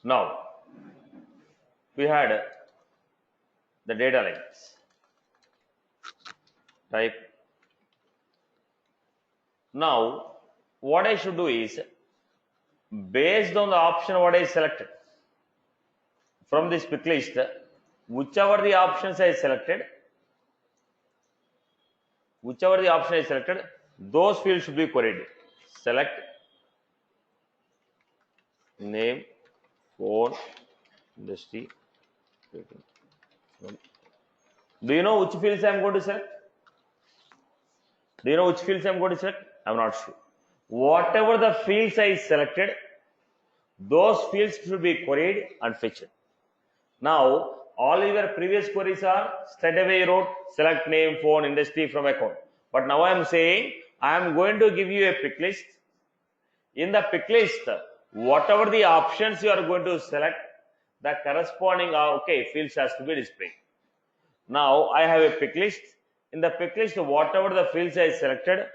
Now we had the data like this. Type. Now what I should do is, based on the option what I selected from this pick list, whichever the options I selected, those fields should be queried. Select name, phone, industry. Do you know which fields I am going to select? I am not sure. Whatever the fields I selected, those fields should be queried and fetched. Now, all your previous queries are straight away you wrote select name, phone, industry from account. But now I am saying I am going to give you a pick list. In the pick list, whatever the options you are going to select, the corresponding fields has to be displayed. Now I have a pick list. In the pick list, whatever the fields I selected,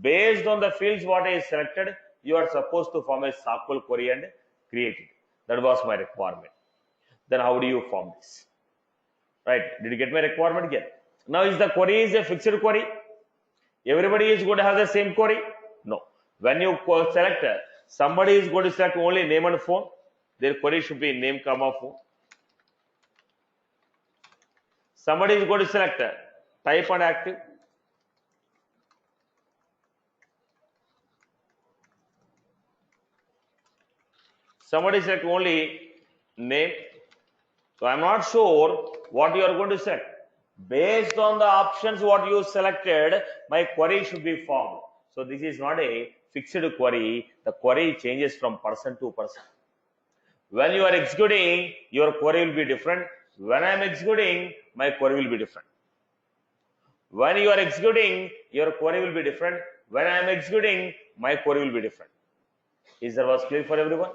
based on the fields what I selected, you are supposed to form a SOQL query and create it. That was my requirement. Then how do you form this? Right? Did you get my requirement here? Now is the query is a fixed query? Everybody is going to have the same query? No. When you select, somebody is going to select only name and phone. Their query should be name, comma, phone. Somebody is going to select type and active. Somebody select only name. So I am not sure what you are going to select. Based on the options what you selected, my query should be formed. So this is not a fixed query. The query changes from person to person. When you are executing, your query will be different. When I am executing, my query will be different. When you are executing, your query will be different. When I am executing, my query will be different. Is that was clear for everyone?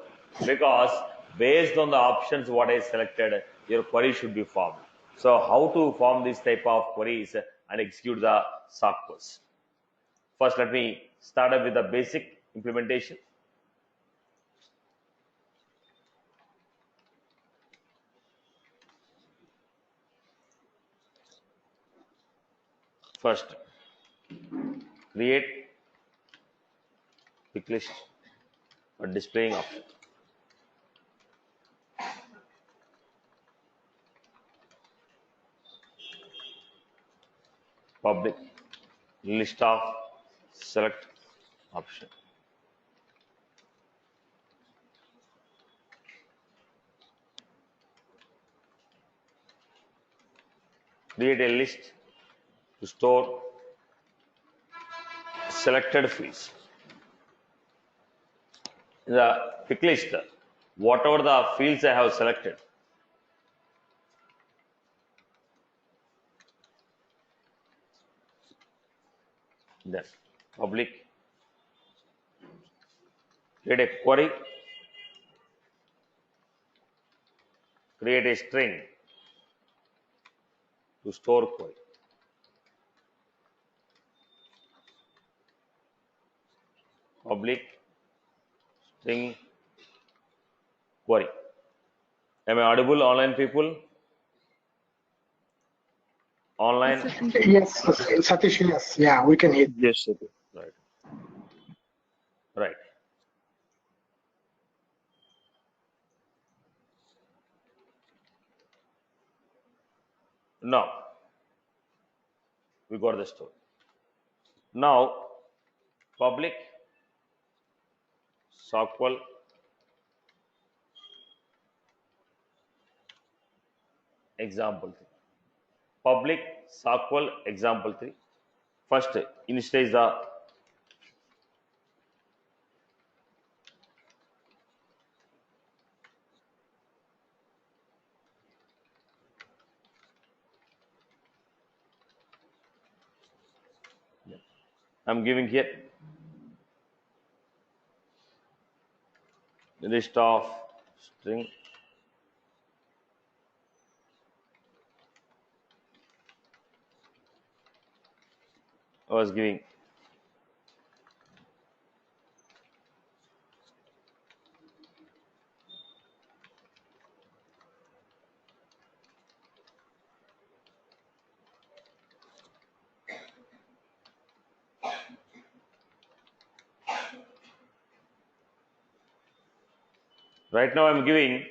Because based on the options what I selected, your query should be formed. So how to form this type of queries and execute the SOQLs? First, let me start up with the basic implementation. First, create pick list for displaying option. Public list of select option. Create a list to store selected fields. In the pick list, whatever the fields I have selected, then public, create a query, create a string to store query. Public string query. Am I audible, online people? Online? Yes, Satish, yes. Yeah, we can hear. Yes, okay. Right. Right. Now, we got the story. Now, public SOQL example 3. Public SOQL example 3. First, initialize the I'm giving here list of string I was giving Right now I'm giving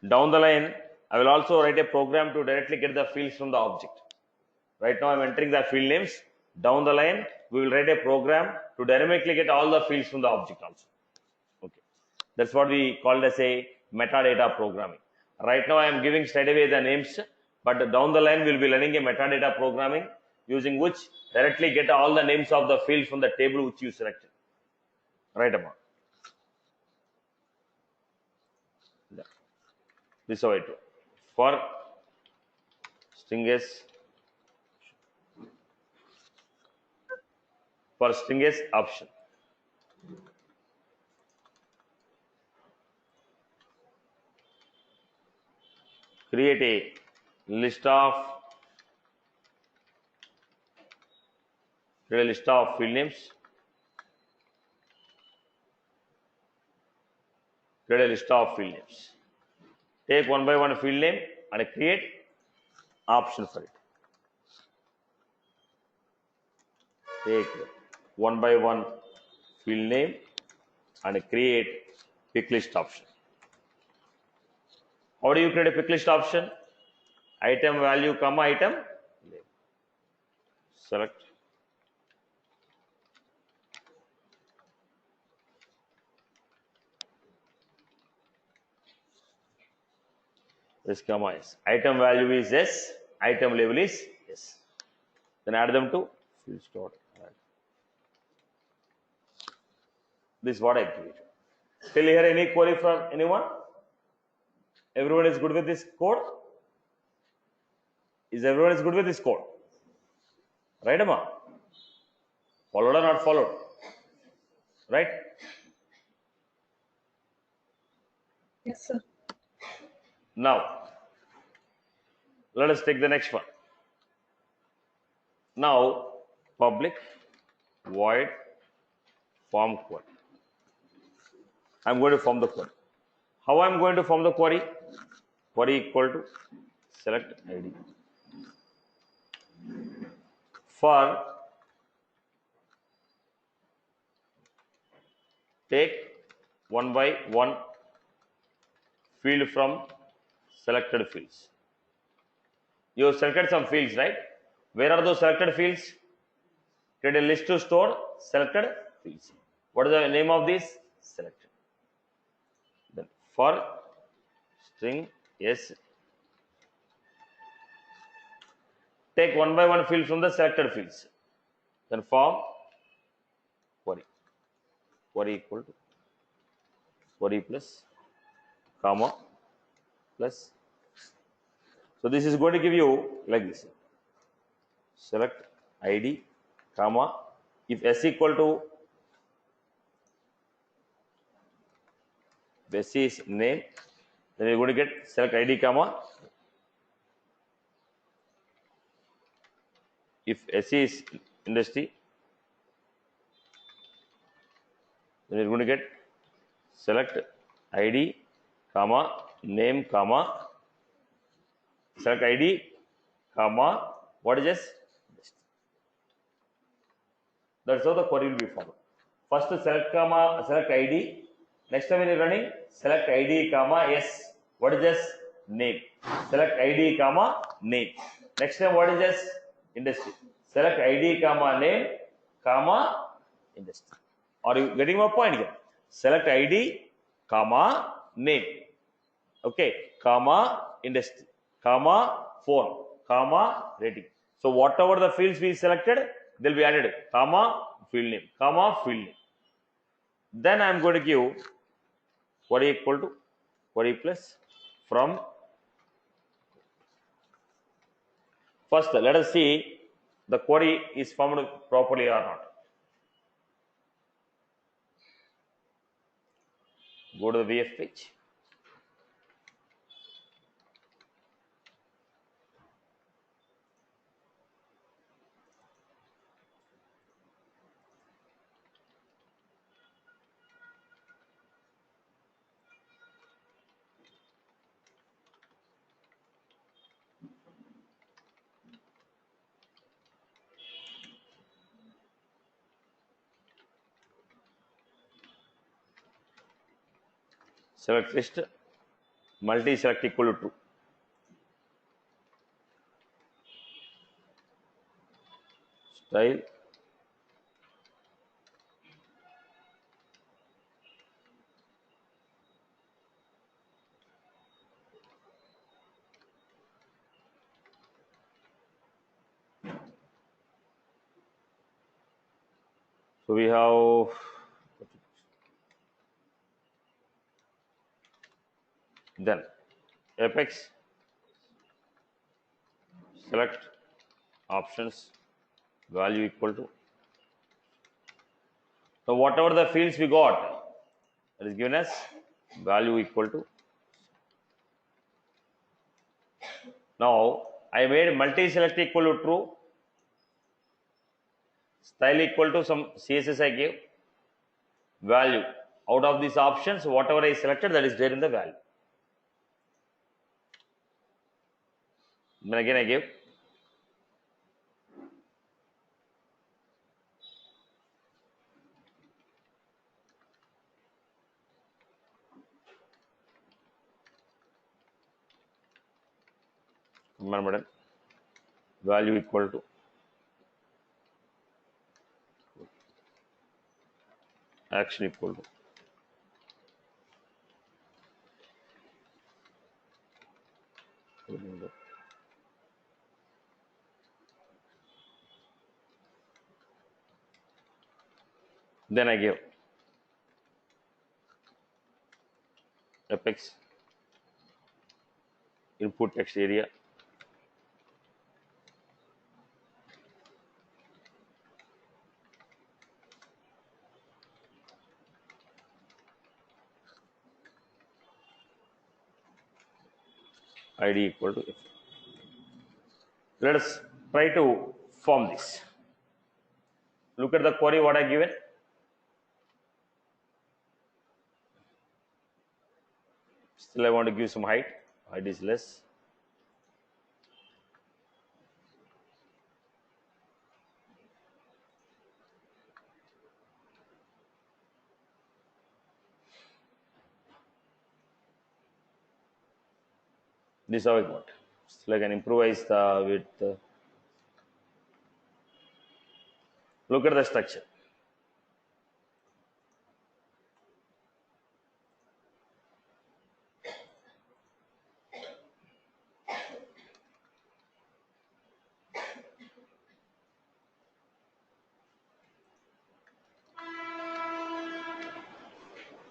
down the line, I will also write a program to directly get the fields from the object. Right now I'm entering the field names. Down the line, we will write a program to dynamically get all the fields from the object also. Okay, that's what we call as a metadata programming. Right now I am giving straight away the names, but down the line we will be learning a metadata programming using which directly get all the names of the fields from the table which you selected. Right about. This is how it works. For string s, option. Create a list of field names. Create a list of field names. Take one by one field name and create option for it. Take one by one field name and create pick list option. How do you create a pick list option? Item value comma item label. Select. This comma is item value is S, item label is S. Then add them to field store. This is what I created. Till here, any query from anyone? Everyone is good with this code? Is everyone is good with this code? Right, Amma? Followed or not followed? Right? Yes, sir. Now, let us take the next one. Now, public void form query. I'm going to form the query. How I'm going to form the query? Query equal to select ID. For take one by one field from selected fields. You have selected some fields, right? Where are those selected fields? Create a list to store selected fields. What is the name of this? Selected. Then for string s, take one by one field from the selected fields. Then form query. Query equal to query plus comma plus. So this is going to give you like this. Select ID comma, if s equal to s is name, then you're going to get select ID comma. If s is industry, then you're going to get select ID comma name comma select ID comma what is this? That's how the query will be followed. First select comma select ID. Next time when you're running, select ID comma yes. What is this? Name. Select ID comma name. Next time what is this? Industry. Select ID comma name comma industry. Are you getting my point here? Select ID comma name. Okay, comma industry, comma phone, comma rating. So whatever the fields we selected, they'll be added, comma field name, comma field name. Then I am going to give query equal to query plus from. First, let us see the query is formed properly or not. Go to the VF page. select list, multi select equal to true. Style, so we have then apex select options value equal to, so whatever the fields we got, that is given as value equal to. Now I made multi select equal to true, style equal to some CSS I gave, value out of these options whatever I selected that is there in the value. Then again I gave command button value equal to action equal to then I gave apex input text area id equal to f. Let us try to form this. Look at the query what I given. Still I want to give some height. Height is less. This is how I got. Still I can improvise the width. Look at the structure.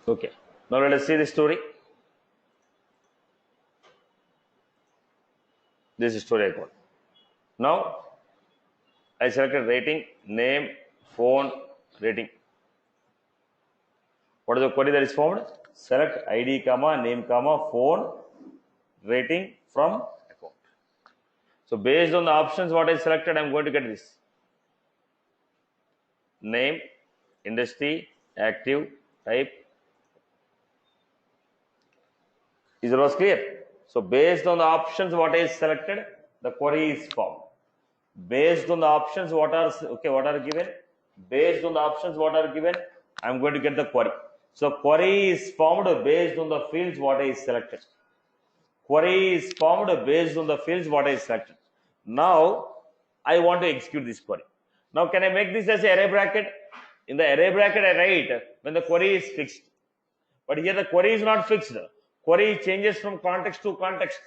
Okay. Now let us see the story. This is story I got. Now I selected rating, name, phone, rating. What is the query that is formed? Select ID, comma, name, comma, phone, rating from account. So based on the options what I selected, I am going to get this. Name, industry, active, type. Is it was clear? So based on the options what I selected, the query is formed. Based on the options what are given, based on the options what are given, I am going to get the query. So query is formed based on the fields what I selected. Query is formed based on the fields what I selected. Now I want to execute this query. Now can I make this as an array bracket? In the array bracket I write when the query is fixed. But here the query is not fixed. Query changes from context to context.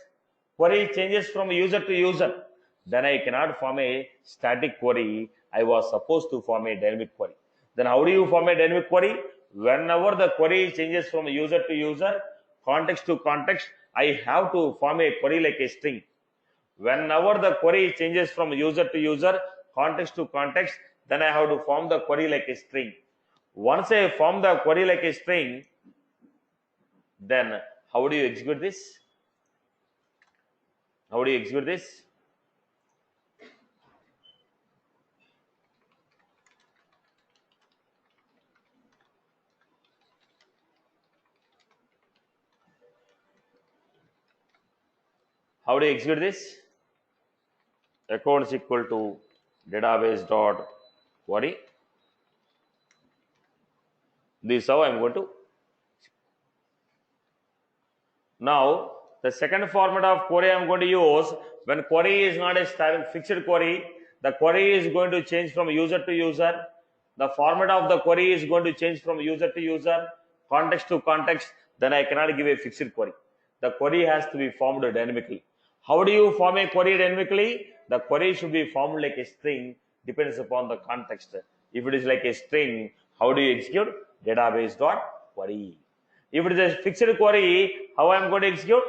Query changes from user to user. Then I cannot form a static query. I was supposed to form a dynamic query. Then how do you form a dynamic query? Whenever the query changes from user to user, context to context, I have to form a query like a string. Whenever the query changes from user to user, context to context, then I have to form the query like a string. Once I form the query like a string, then how do you execute this? How do you execute this? How do you execute this? Accounts equal to database dot query. This is how I am going to. Now, the second format of query I am going to use, when query is not a fixed query, the query is going to change from user to user. The format of the query is going to change from user to user, context to context. Then I cannot give a fixed query. The query has to be formed dynamically. How do you form a query dynamically? The query should be formed like a string, depends upon the context. If it is like a string, how do you execute? Database dot query. If it is a fixed query, how I am going to execute?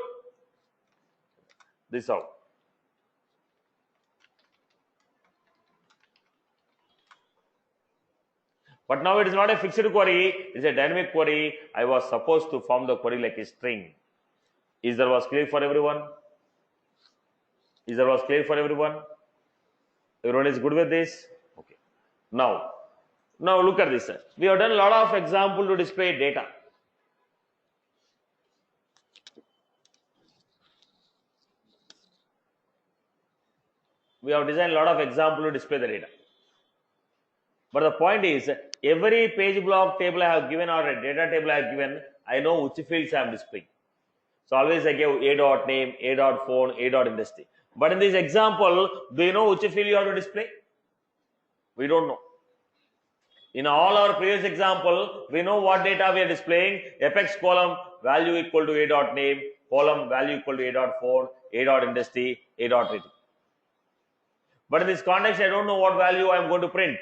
This how. But now it is not a fixed query, it is a dynamic query. I was supposed to form the query like a string. Is that was clear for everyone? Is that was clear for everyone? Everyone is good with this? Okay. Now look at this. We have done a lot of example to display data. We have designed a lot of example to display the data. But the point is, every page block table I have given or a data table I have given, I know which fields I am displaying. So always I give a dot name, a dot phone, a dot industry. But in this example, do you know which field you have to display? We don't know. In all our previous example, we know what data we are displaying. Apex column value equal to a dot name, column value equal to a dot phone, a dot industry, a dot rating. But in this context, I don't know what value I am going to print.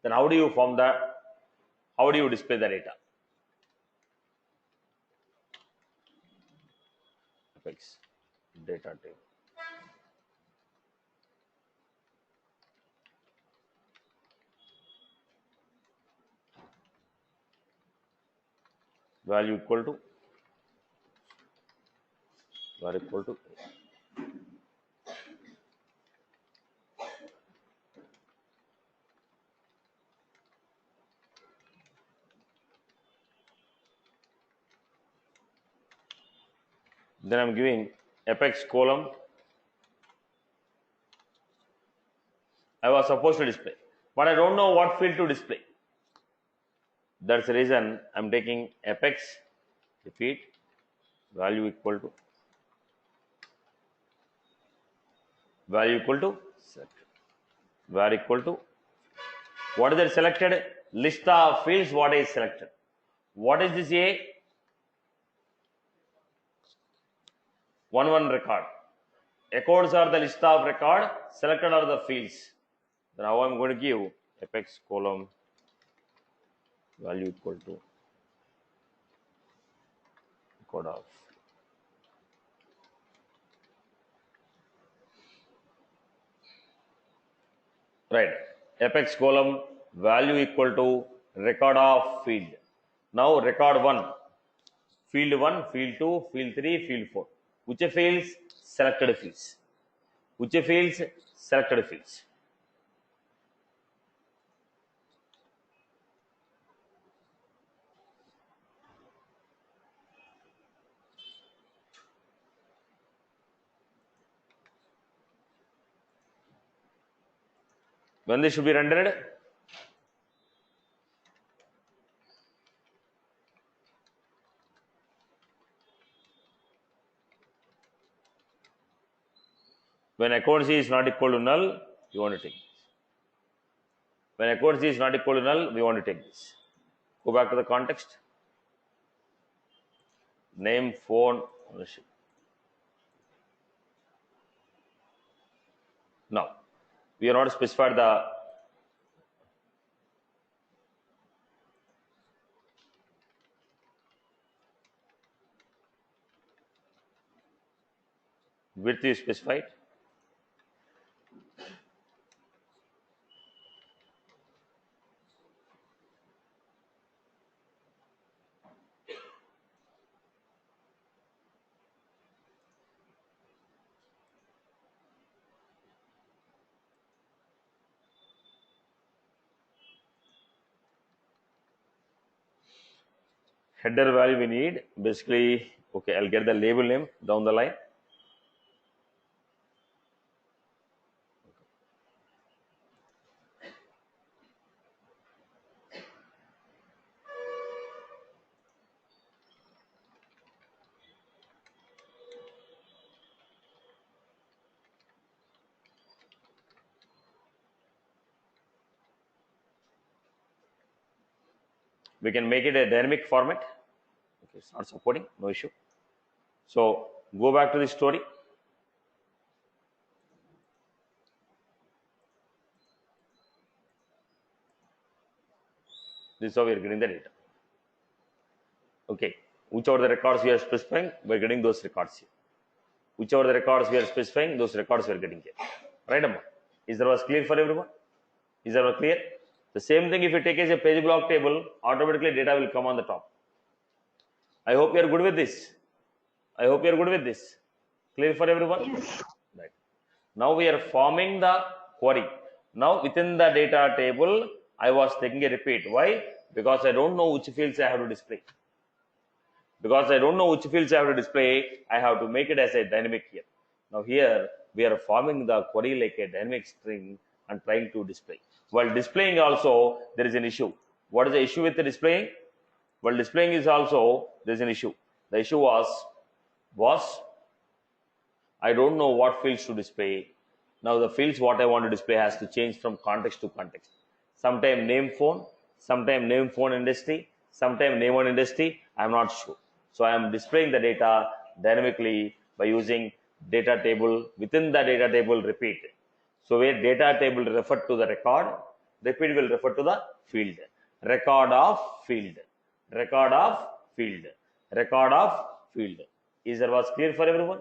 Then how do you form that? How do you display the data? Apex data table. Value equal to then I'm giving apex column. I was supposed to display, but I don't know what field to display. That's the reason I'm taking apex, repeat, value equal to select, var equal to what is it selected? List of fields. What is selected? What is this A? 1 record. Records are the list of record. Selected are the fields. Then now I'm going to give apex column value equal to record of. Right. Apex column value equal to record of field. Now record 1, field 1, field 2, field 3, field 4. Which fields? Selected fields. Which fields? Selected fields. When this should be rendered? When account C is not equal to null, you want to take this. When account C is not equal to null, we want to take this. Go back to the context. Name, phone, ownership. Now, we are not specified the width is specified. Header value we need basically, okay, I'll get the label name down the line. We can make it a dynamic format. Okay, it's not supporting, no issue. So go back to the story. This is how we are getting the data. Okay, whichever the records we are specifying, we are getting those records here. Whichever the records we are specifying, those records we are getting here. Right, Amma? Is that was clear for everyone? Is that was clear? The same thing if you take as a page block table, automatically data will come on the top. I hope you are good with this. I hope you are good with this. Clear for everyone? Yes. Right. Now we are forming the query. Now within the data table, I was taking a repeat. Why? Because I don't know which fields I have to display. Because I don't know which fields I have to display, I have to make it as a dynamic here. Now here we are forming the query like a dynamic string and trying to display. While displaying also there is an issue. What is the issue with the displaying? While displaying is also there is an issue. The issue was I don't know what fields to display. Now the fields what I want to display has to change from context to context. Sometime name phone, sometime name phone industry, sometime name on industry, I am not sure. So I am displaying the data dynamically by using data table. Within the data table repeat. So where data table refer to the record, repeat will refer to the field. Record of field. Record of field. Record of field. Is that was clear for everyone?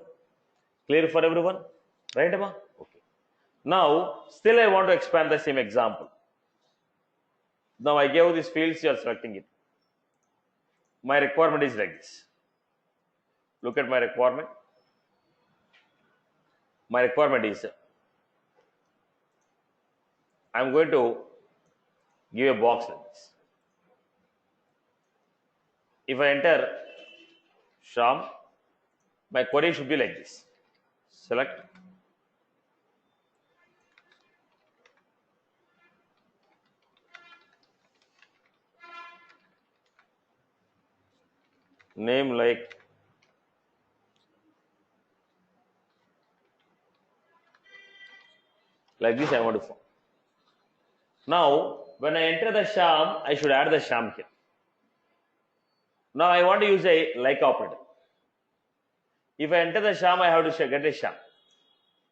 Clear for everyone? Right, Amma? Okay. Now, still I want to expand the same example. Now I gave these fields, you are selecting it. My requirement is like this. Look at my requirement. My requirement is I am going to give a box like this. If I enter Sham, my query should be like this. Select name like this I want to form. Now when I enter the Sham, I should add the Sham here. Now I want to use a like operator. If I enter the Sham, I have to get a Sham.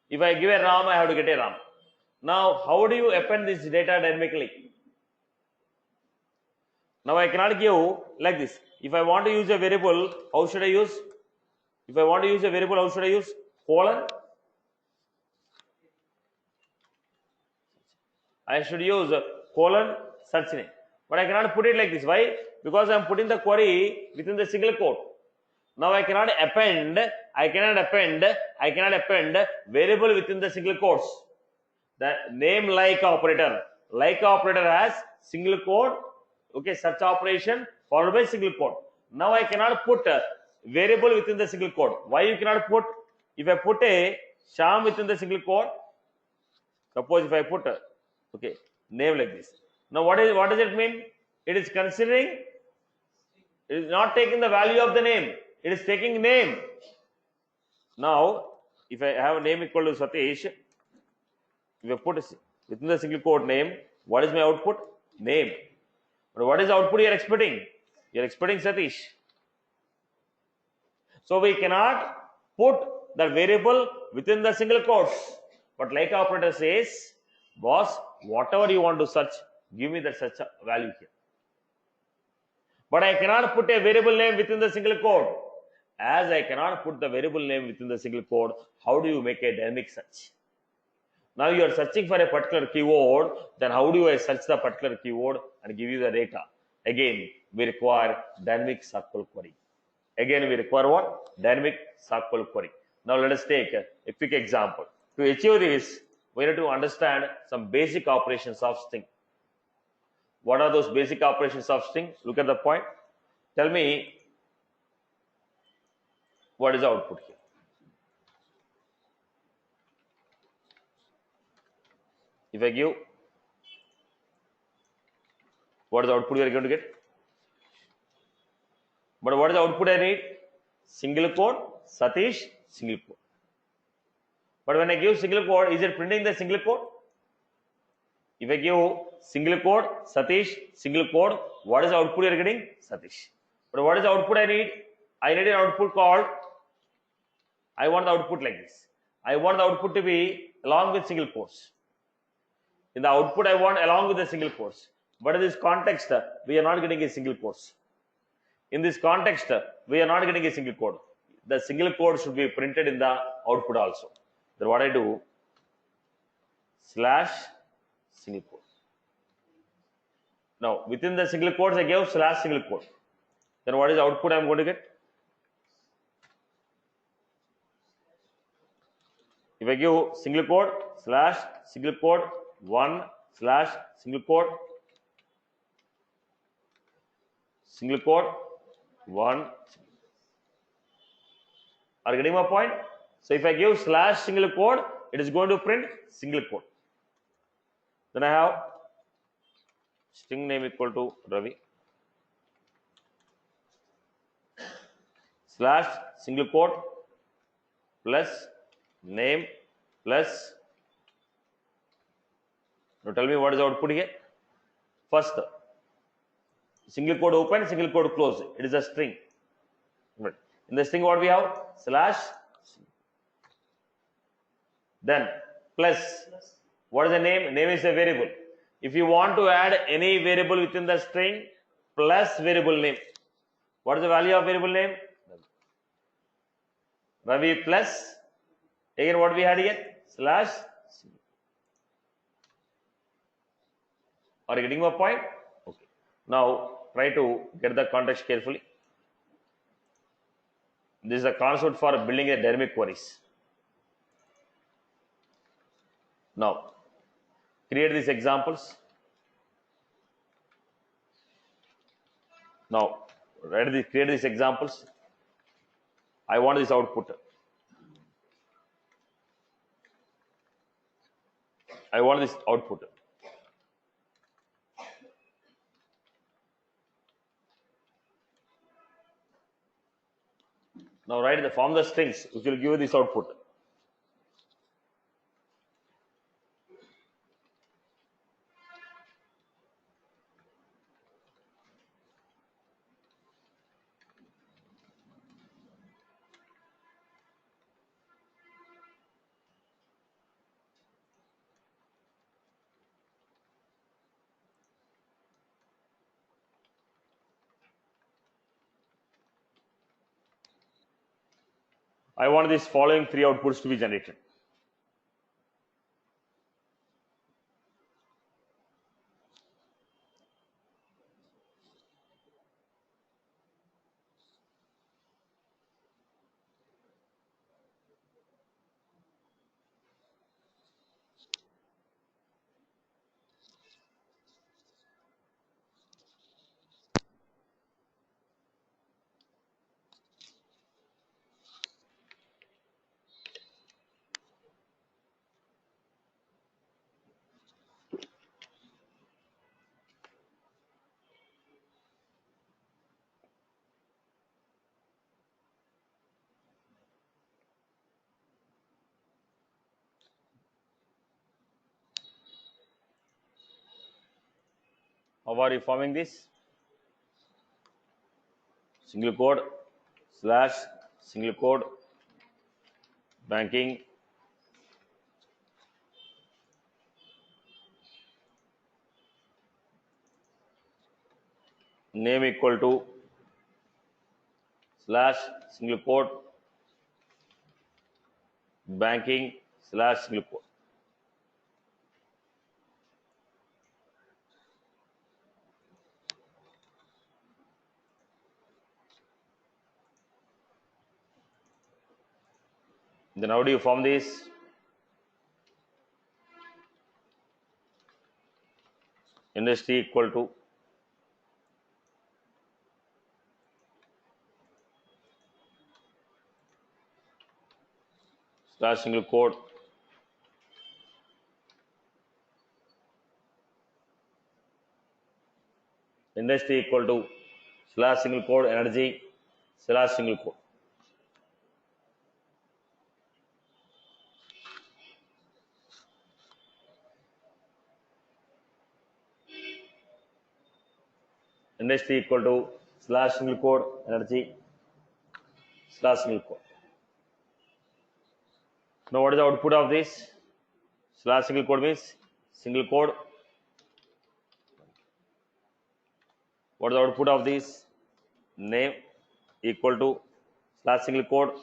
If I give a Ram, I have to get a Ram. Now how do you append this data dynamically? Now I cannot give like this. If I want to use a variable, how should I use? If I want to use a variable, how should I use? Colon. I should use colon search name. But I cannot put it like this. Why? Because I am putting the query within the single quote. Now I cannot append variable within the single quotes. The name like operator has single quote, okay, search operation followed by single quote. Now I cannot put a variable within the single quote. Why you cannot put? If I put a Sham within the single quote, suppose if I put a okay name like this. Now what does it mean? It is considering, it is not taking the value of the name, it is taking name. Now if I have a name equal to Satish, if I put within the single quote name, what is my output? Name. But what is the output you are expecting? You are expecting Satish. So we cannot put the variable within the single quotes. But like operator says, boss, whatever you want to search, give me the search value here. But I cannot put a variable name within the single quote. As I cannot put the variable name within the single quote, how do you make a dynamic search? Now you are searching for a particular keyword, then how do I search the particular keyword and give you the data? Again, we require dynamic SOQL query. Again, we require what? Dynamic SOQL query. Now let us take a quick example. To achieve this, we need to understand some basic operations of string. What are those basic operations of string? Look at the point. Tell me what is the output here. If I give, what is the output you are going to get? But what is the output I need? Single quote, Satish, single quote. But when I give single quote, is it printing the single quote? If I give single quote Satish, single quote, what is the output you are getting? Satish. But what is the output I need? I need an output called, I want the output like this. I want the output to be along with single quotes. In the output I want along with the single quotes. But in this context, we are not getting a single quotes. In this context, we are not getting a single quote. The single quote should be printed in the output also. Then what I do? Slash single quote. Now within the single quotes I gave slash single quote. Then what is the output I am going to get? If I give single quote slash single quote 1 slash single quote 1, are you getting my point? So if I give slash single quote, it is going to print single quote. Then I have string name equal to Ravi slash single quote plus name plus, now tell me what is the output here. First, single quote open, single quote close. It is a string. Right. In the string what we have? Slash, then plus, what is the name? Name is a variable. If you want to add any variable within the string, plus variable name. What is the value of variable name? Ravi plus, again what we had here? Slash. Are you getting my point? Okay. Now try to get the context carefully. This is a concept for building a dynamic queries. Now create these examples. Now create these examples. I want this output. I want this output. Now write the form the strings which will give you this output. I want these following 3 outputs to be generated. How are you forming this? Single quote slash single quote banking name equal to slash single quote banking slash single quote. Then how do you form this? Industry equal to slash single quote industry equal to slash single quote energy slash single quote. industry equal to slash single quote energy slash single quote. Now what is the output of this? Slash single quote means single quote. What is the output of this? Name equal to slash single quote.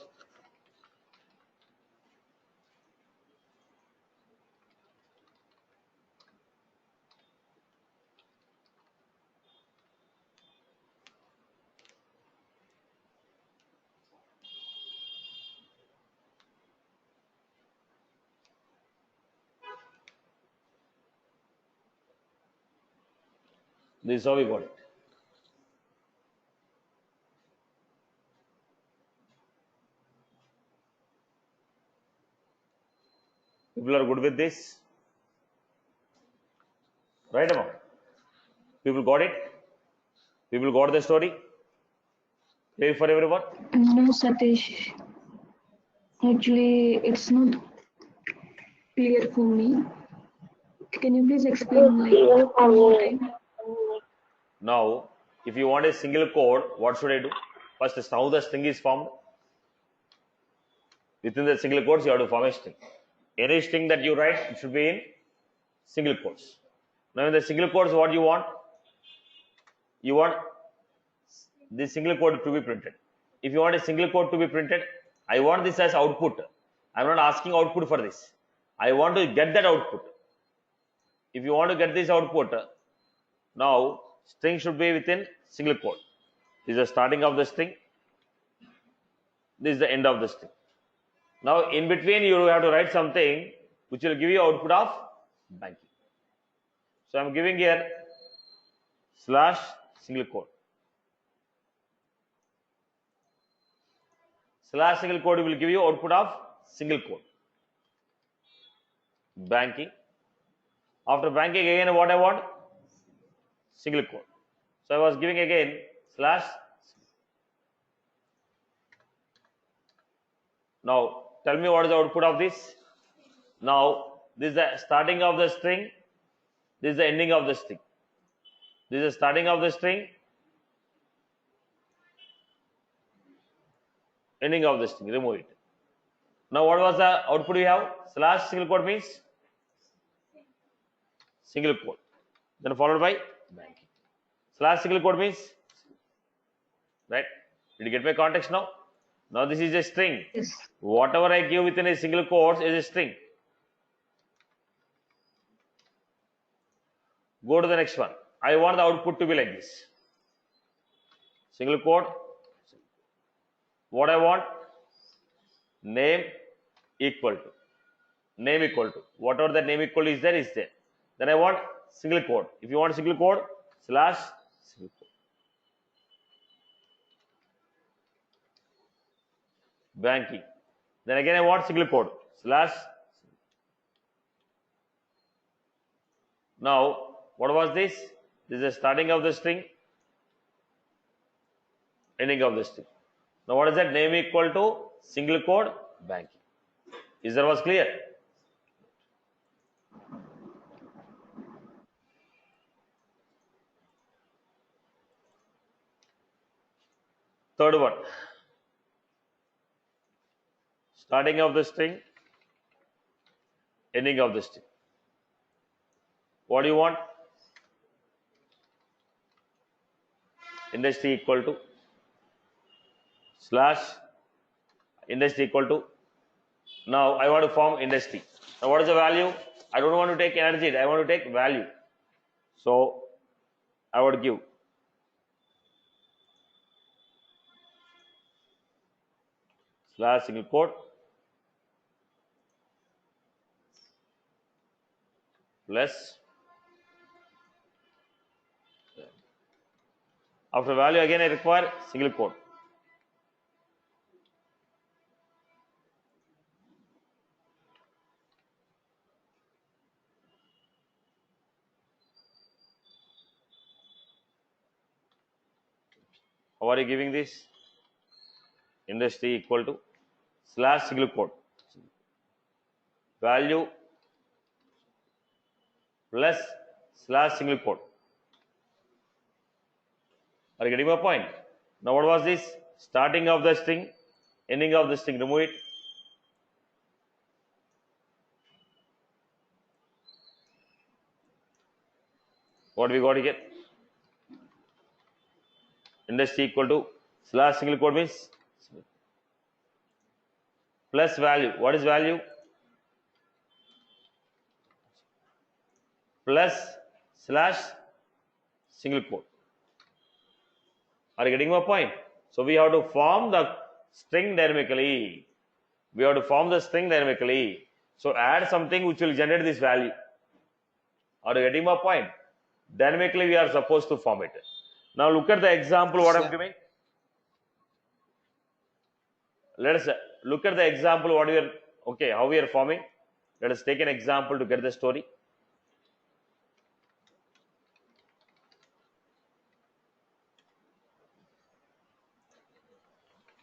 This is how we got it. People are good with this, right? Among people got it. People got the story. Clear for everyone? No, Satish. Actually, it's not clear for me. Can you please explain like one more time? Now, if you want a single code, what should I do? First, now the string is formed. Within the single quotes, you have to form a string. Any string that you write, it should be in single quotes. Now, in the single quotes, what you want? You want this single quote to be printed. If you want a single quote to be printed, I want this as output. I am not asking output for this. I want to get that output. If you want to get this output, now string should be within single quote. This is the starting of the string. This is the end of the string. Now in between you have to write something which will give you output of banking. So I am giving here slash single quote. Slash single quote will give you output of single quote. Banking. After banking again what I want? Single quote. So I was giving again slash. Now tell me what is the output of this? Now this is the starting of the string. This is the ending of the string. This is the starting of the string. Ending of the string. Remove it. Now what was the output we have? Slash single quote means single quote. Then followed by banking. Slash single quote means, right? Did you get my context now? Now this is a string. Yes. Whatever I give within a single quote is a string. Go to the next one. I want the output to be like this. Single quote. What I want? Name equal to. Name equal to. Whatever the name equal is there is there. Then I want single quote. If you want single quote, slash single quote. Banking. Then again I want single quote, slash. Now what was this? This is the starting of the string, ending of the string. Now what is that? Name equal to single quote banking. Is that was clear? Third one. Starting of the string, ending of the string. What do you want? Industry equal to slash industry equal to. Now I want to form industry. Now what is the value? I don't want to take energy, I want to take value. So I would give slash single quote plus. After value again I require single quote. How are you giving this? Industry equal to slash single quote value plus slash single quote. Are you getting my point? Now what was this? Starting of the string, ending of the string, remove it. What we got here? Industry equal to slash single quote means plus value. What is value? Plus slash single quote. Are you getting my point? So we have to form the string dynamically. We have to form the string dynamically. So add something which will generate this value. Are you getting my point? Dynamically we are supposed to form it. Now look at the example what I'm giving. Let us look at the example what we are, okay, how we are forming. Let us take an example to get the story.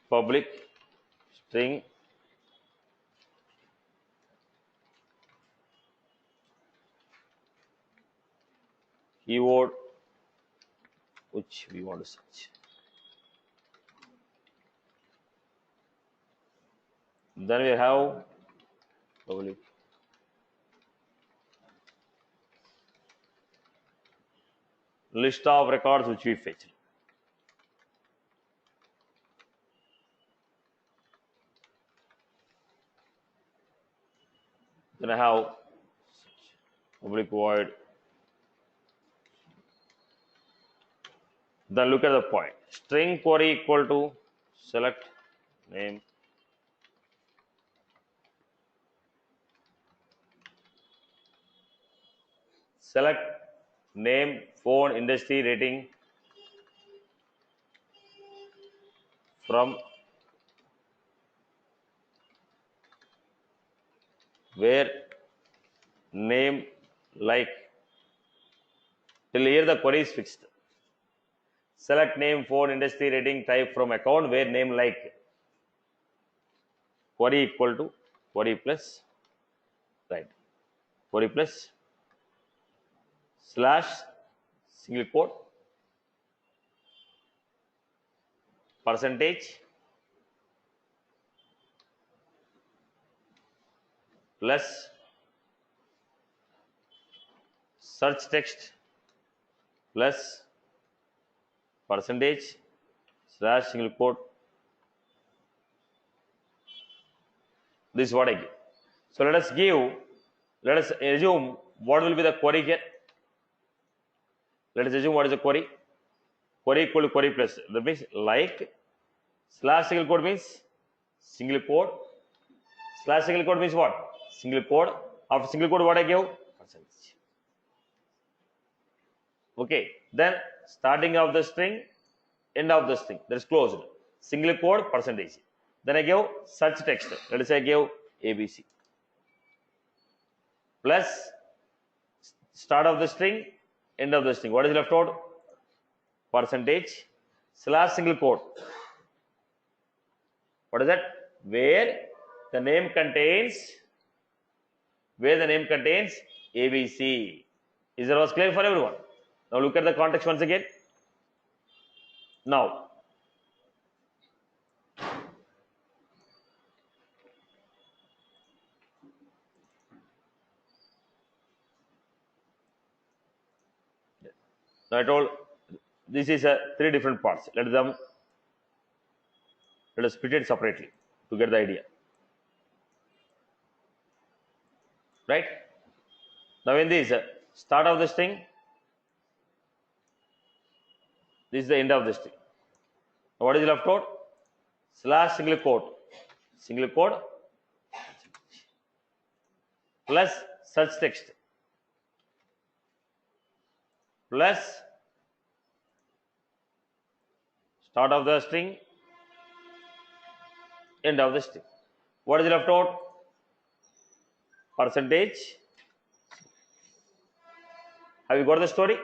Public string keyword which we want to search. Then we have public list of records which we fetch. Then I have public void. Then look at the point. String query equal to select name select name, phone, industry, rating from where name like till here the query is fixed. Select name, phone, industry, rating, type from account where name like query equal to query plus right query plus slash single quote percentage plus search text plus percentage slash single quote. This is what I give. So let us assume what will be the query here. Let us assume what is the query. Query equal to query plus. That means like slash single quote means single quote slash single quote means what? Single quote. After single quote what I give? Percentage. Okay. Then starting of the string, end of the string. That is closed. Single quote percentage. Then I give search text. Let us say I give ABC. Plus start of the string, end of the string. What is left out? Percentage slash single quote. What is that? Where the name contains ABC. Is that was clear for everyone? Now look at the context once again. Now I told this is three different parts. Let us split it separately to get the idea. Right? Now in this start of the string, this is the end of the string. Now what is left out? Slash single quote plus search text plus start of the string, end of the string. What is left out? Percentage. Have you got the story?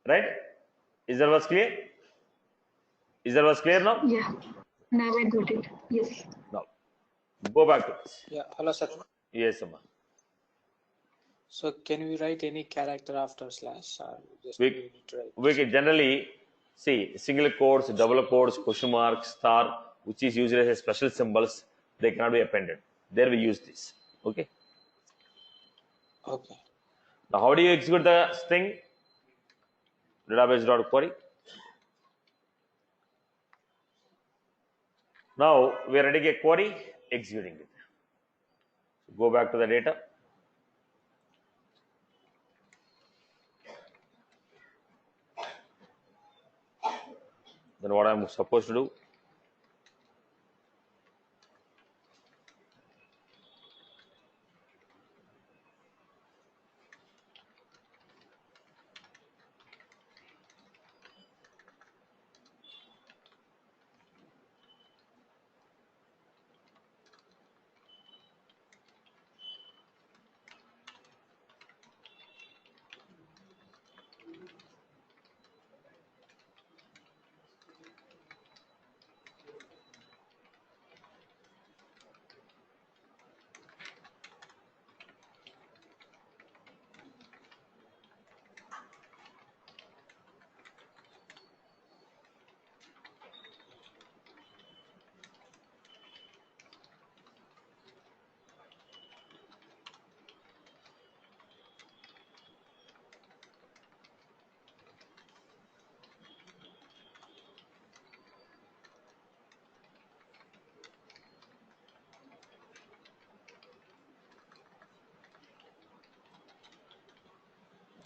Right? Is that was clear? Is that was clear now? Yeah. Now I got it. Yes. Now go back to this. Yeah, hello sir. Yes, Amma. So can we write any character after slash or just We need to write? can generally See, single quotes, double quotes, question mark, star, which is used as a special symbols, they cannot be appended. There we use this. Okay. Okay. Now, how do you execute the string? Database.query. Now we are writing a query, executing it. Go back to the data. Then what I'm supposed to do?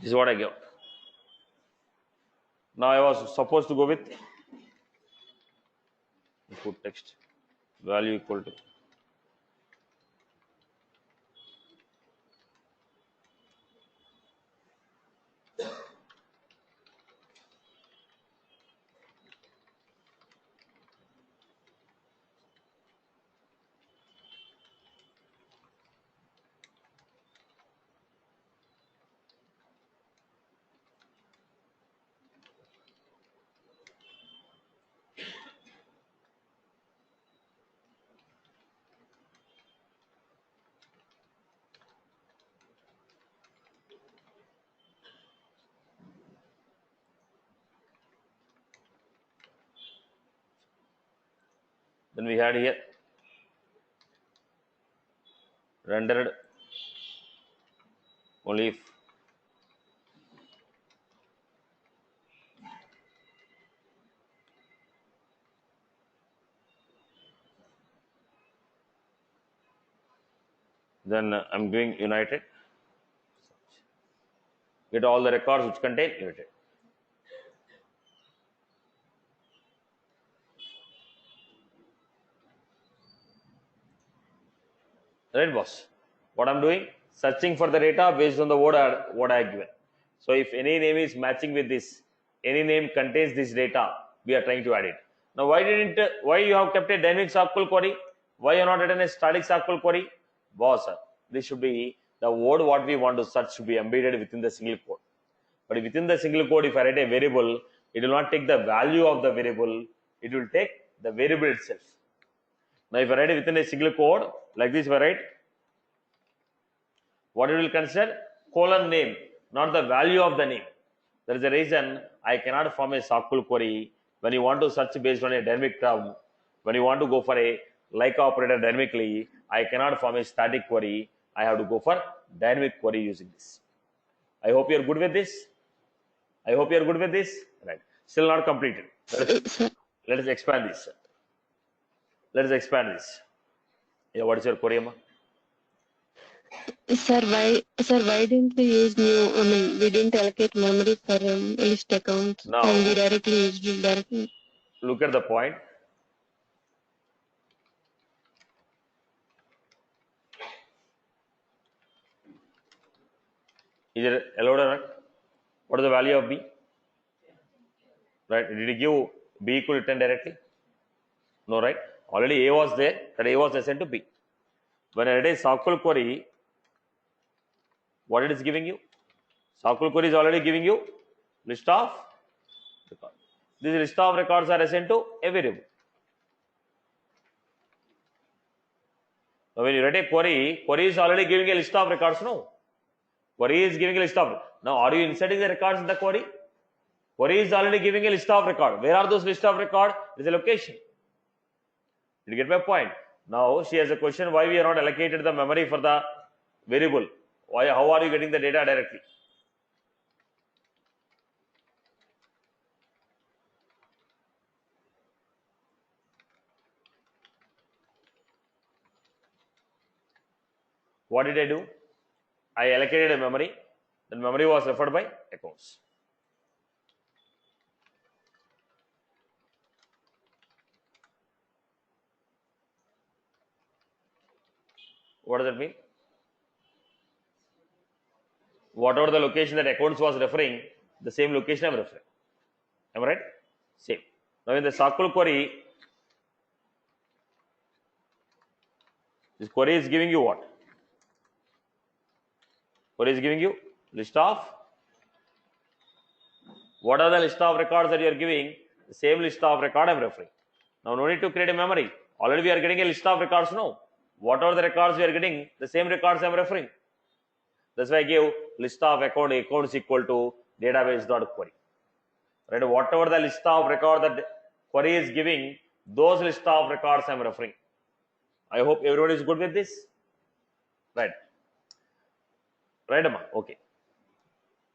This is what I got. Now I was supposed to go with input text value equal to then we had here rendered only if then I'm doing united, get all the records which contain united. Right, boss? What I'm doing? Searching for the data based on the word what I given. So if any name is matching with this, any name contains this data, we are trying to add it. Now, why you have kept a dynamic SOQL query? Why you are not written a static SOQL query? Boss, this should be the word what we want to search should be embedded within the single code. But within the single code, if I write a variable, it will not take the value of the variable, it will take the variable itself. Now, if I write it within a single code, like this, if I write, what it will consider? Colon name, not the value of the name. There is a reason I cannot form a SOQL query when you want to search based on a dynamic term. When you want to go for a like operator dynamically, I cannot form a static query. I have to go for dynamic query using this. I hope you are good with this. I hope you are good with this. Right. Still not completed. Let us expand this. Let us expand this. Yeah, what is your query, Amma? Sir, why didn't we use new? I mean, we didn't allocate memory for list accounts, Now, and we directly used it directly. Look at the point. Is it allowed or not? What is the value of B? Right? Did you give B equal to 10 directly? No, right? Already A was there, that A was assigned to B. When I write a SOQL query, what it is giving you? SOQL query is already giving you list of records. This list of records are assigned to a variable. Now, when you write a query is already giving a list of records, no? Query is giving a list of. Now, are you inserting the records in the query? Query is already giving a list of record. Where are those list of record? It is a location. Did you get my point? Now she has a question, why we are not allocated the memory for the variable? Why? How are you getting the data directly? What did I do? I allocated a memory. The memory was referred by accounts. What does that mean? Whatever the location that accounts was referring, the same location I am referring. Am I right? Same. Now in the SOQL query, this query is giving you what? Query is giving you list of. What are the list of records that you are giving? The same list of record I am referring. Now no need to create a memory. Already we are getting a list of records now. What are the records we are getting? The same records I am referring. That's why I give list of accounts equal to database.query. Right? Whatever the list of record that query is giving, those list of records I am referring. I hope everyone is good with this. Right. Right, Amma? Okay.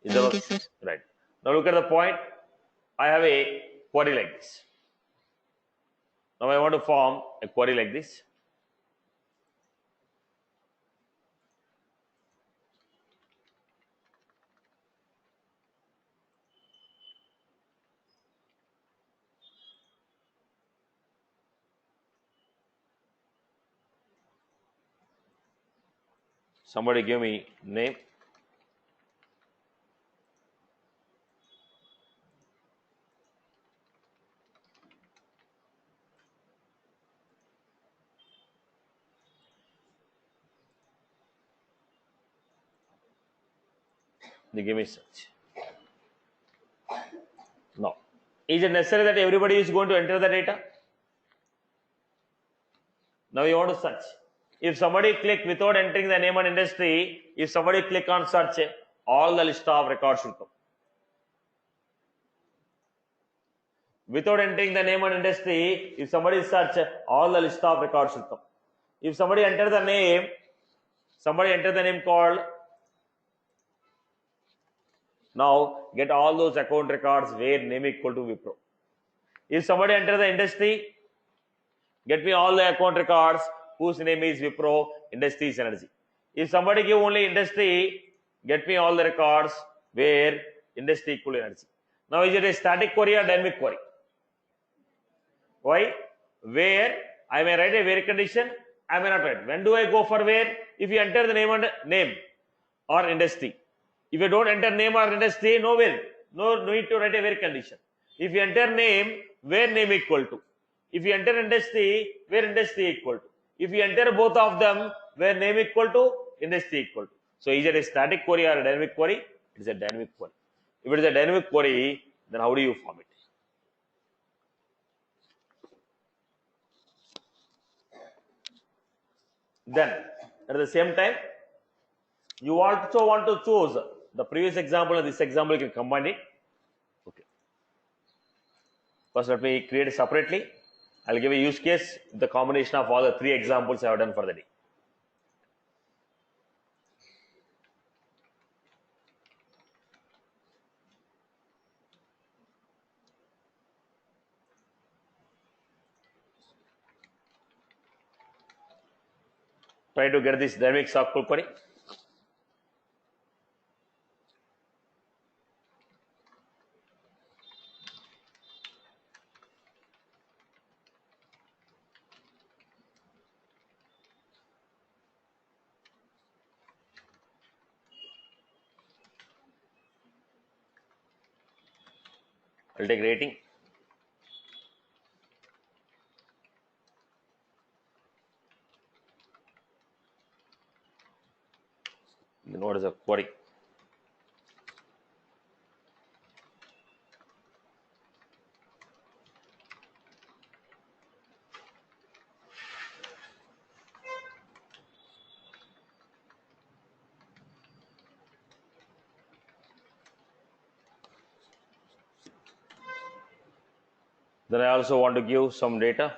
Okay, sir. Right. Now look at the point. I have a query like this. Now I want to form a query like this. Somebody give me name. They give me search. Now, is it necessary that everybody is going to enter the data? Now you want to search. If somebody click without entering the name and industry, if somebody click on search, all the list of records should come. Without entering the name and industry, if somebody search, all the list of records should come. If somebody enter the name, somebody enter the name called, now get all those account records where name equal to Wipro. If somebody enter the industry, get me all the account records whose name is Wipro, industry is energy. If somebody give only industry, get me all the records where industry equal to energy. Now is it a static query or dynamic query? Why? Where I may write a where condition, I may not write. When do I go for where? If you enter the name or industry. If you don't enter name or industry, no where. No need to write a where condition. If you enter name, where name equal to. If you enter industry, where industry equal to. If you enter both of them, where name equal to, industry equal to. So is it a static query or a dynamic query? It is a dynamic query. If it is a dynamic query, then how do you form it? Then at the same time, you also want to choose the previous example and this example, you can combine it. Okay. First, let me create it separately. I'll give a use case, the combination of all the three examples I have done for the day. Try to get this dynamic SOQL query. I'll take rating. Then what is a query? Then I also want to give some data.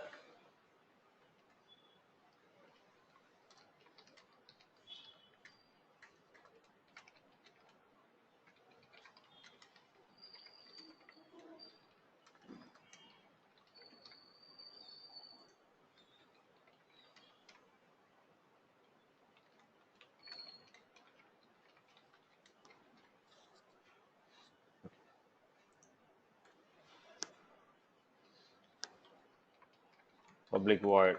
Public void.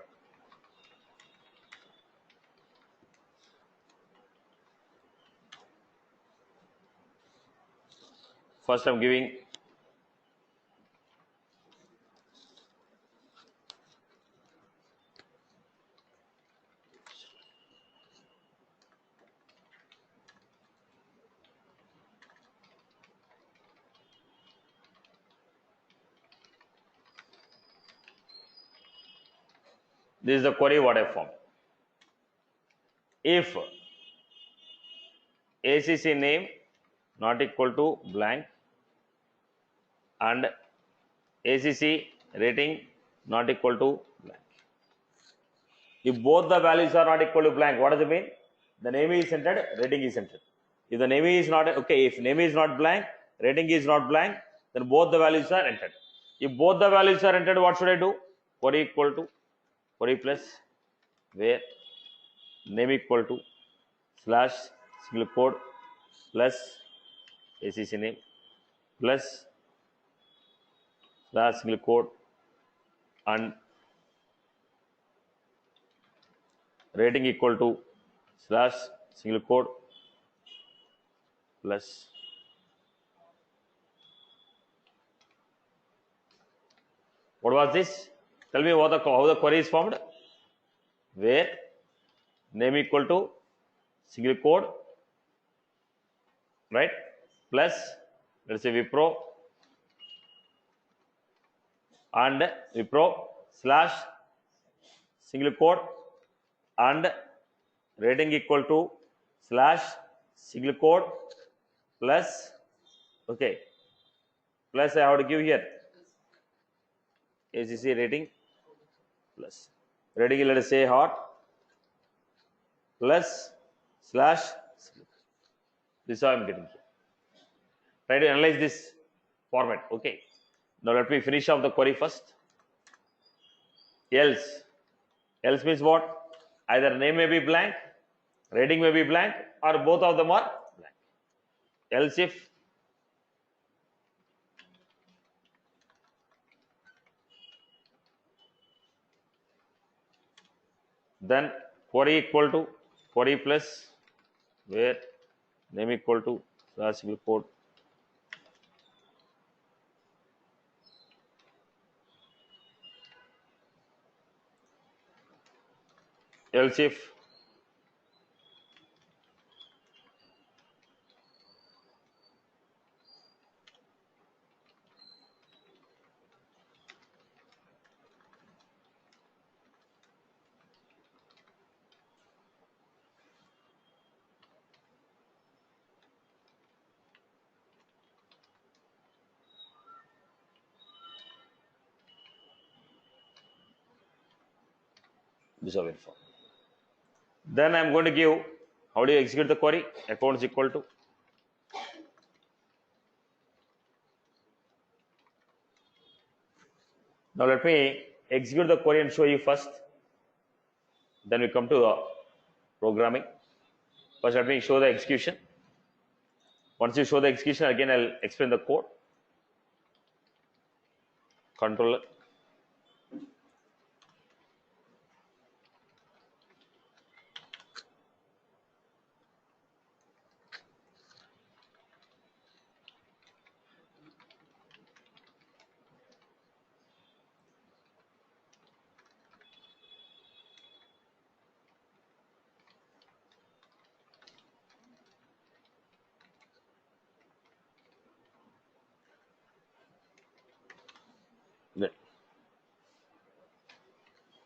First I'm giving this is the query what I formed. If ACC name not equal to blank and ACC rating not equal to blank. If both the values are not equal to blank, what does it mean? The name is entered, rating is entered. If the name is not okay, if name is not blank, rating is not blank, then both the values are entered. If both the values are entered, what should I do? Query equal to query plus where name equal to slash single quote plus ACC name plus slash single quote and rating equal to slash single quote plus what was this? Tell me how the query is formed. Where name equal to single quote, right? Plus let's say Wipro and Wipro slash single quote and rating equal to slash single quote plus okay plus I have to give here ACC rating plus rating let us say hot plus slash this is how I am getting here. Try to analyze this format. Okay, now let me finish off the query first. Else means what? Either name may be blank, rating may be blank, or both of them are blank. Else if then query equal to query plus where name equal to slash single quote else if this is form. Then I am going to give how do you execute the query? Accounts equal to now let me execute the query and show you first. Then we come to programming. First let me show the execution. Once you show the execution, again I'll explain the code. Controller.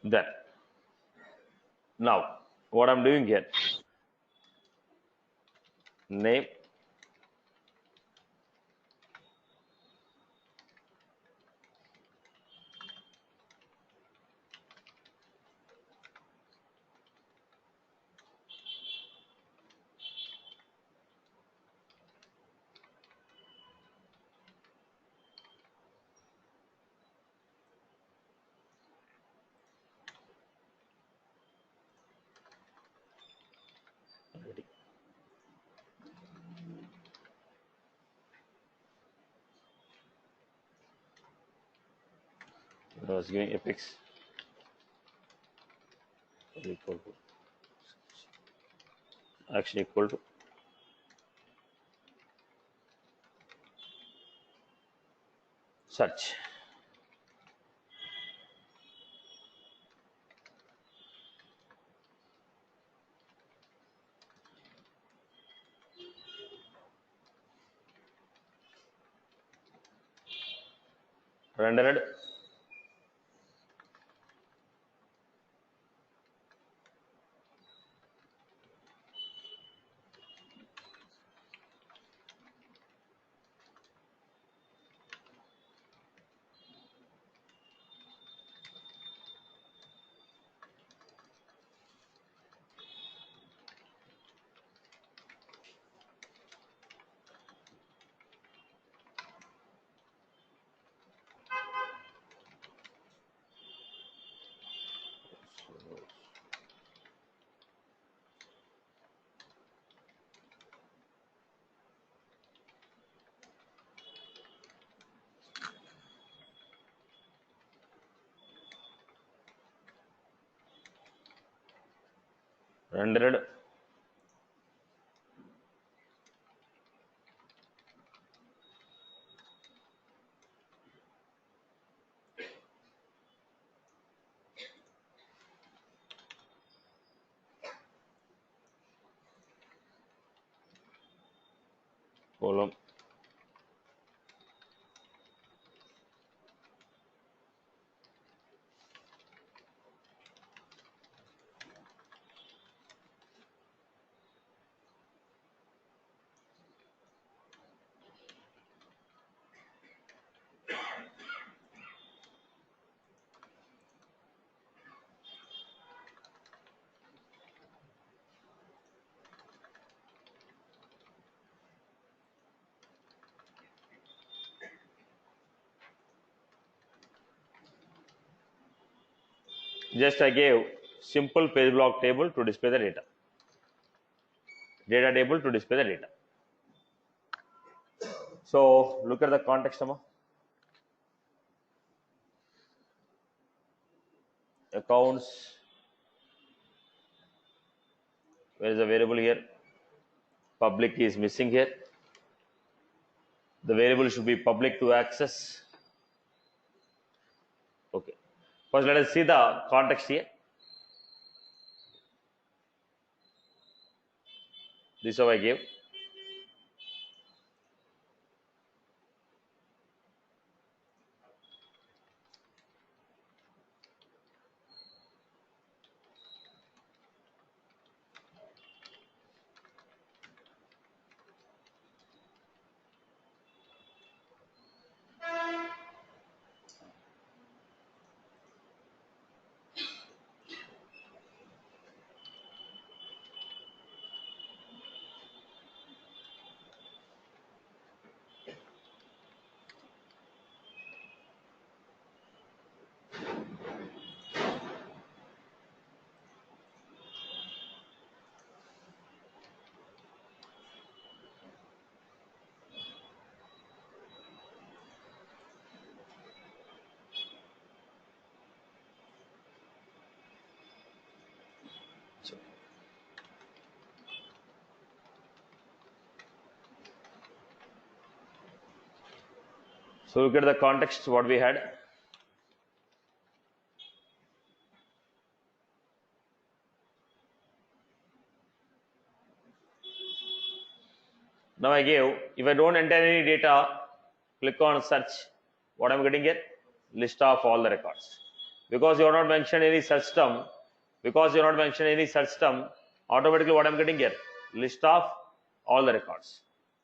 Then now what I'm doing here, name I was giving epics equal to action equal to search. Rendered. Rendered. Column. Just I gave simple page block table to display the data. Data table to display the data. So look at the context number. Accounts. Where is the variable here? Public is missing here. The variable should be public to access. Okay. First, let us see the context here. This is how I gave. So look at the context what we had. Now I gave, if I don't enter any data, click on search. What I'm getting here? List of all the records. Because you are not mentioned any search term, automatically what I'm getting here? List of all the records.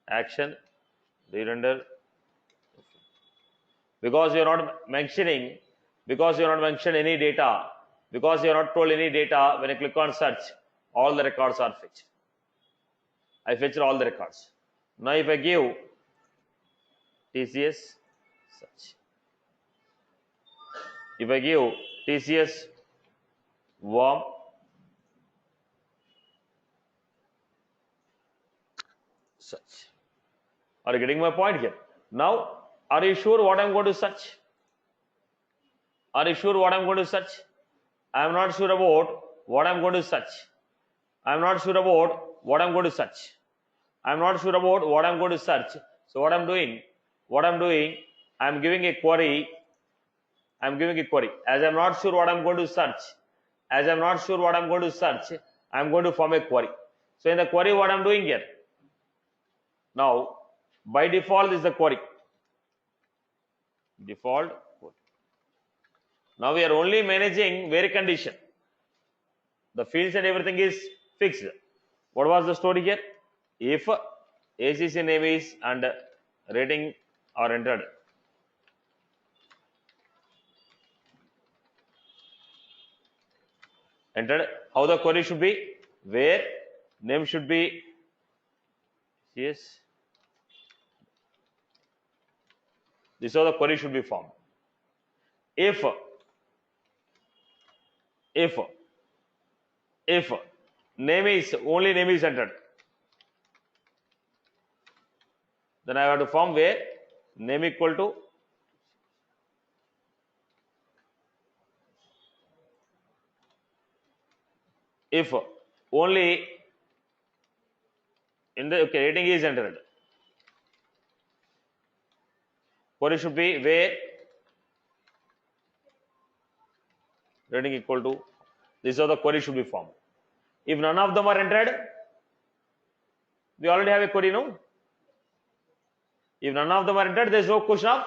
Action, re-render. Because you are not mentioning, any data, because you are not told any data, when I click on search, all the records are fetched. I fetched all the records. Now if I give TCS search, if I give TCS warm search, are you getting my point here? Now, are you sure what I'm going to search? Are you sure what I'm going to search? I'm not sure about what I'm going to search. I'm not sure about what I'm going to search. I'm not sure about what I'm going to search. So what I'm doing, I'm giving a query. I'm giving a query. As I'm not sure what I'm going to search, I'm going to form a query. So in the query, what I'm doing here, now by default is the query. Default. Now we are only managing where condition. The fields and everything is fixed. What was the story here? If ACC name is and rating are entered, how the query should be, where name should be, yes, this is how the query should be formed. If name is entered, then I have to form where name equal to if only in the rating is entered. Query should be where rating equal to, this is how the query should be formed. If none of them are entered, we already have a query, no? If none of them are entered, there is no question of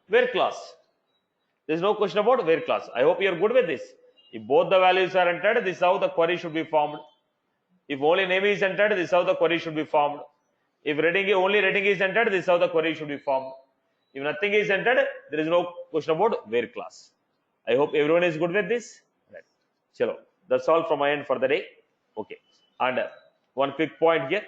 where clause. There is no question about where clause. I hope you are good with this. If both the values are entered, this is how the query should be formed. If only name is entered, this is how the query should be formed. If only rating is entered, this is how the query should be formed. If nothing is entered, there is no question about where clause. I hope everyone is good with this. Right. Chalo. That's all from my end for the day. Okay. And one quick point here.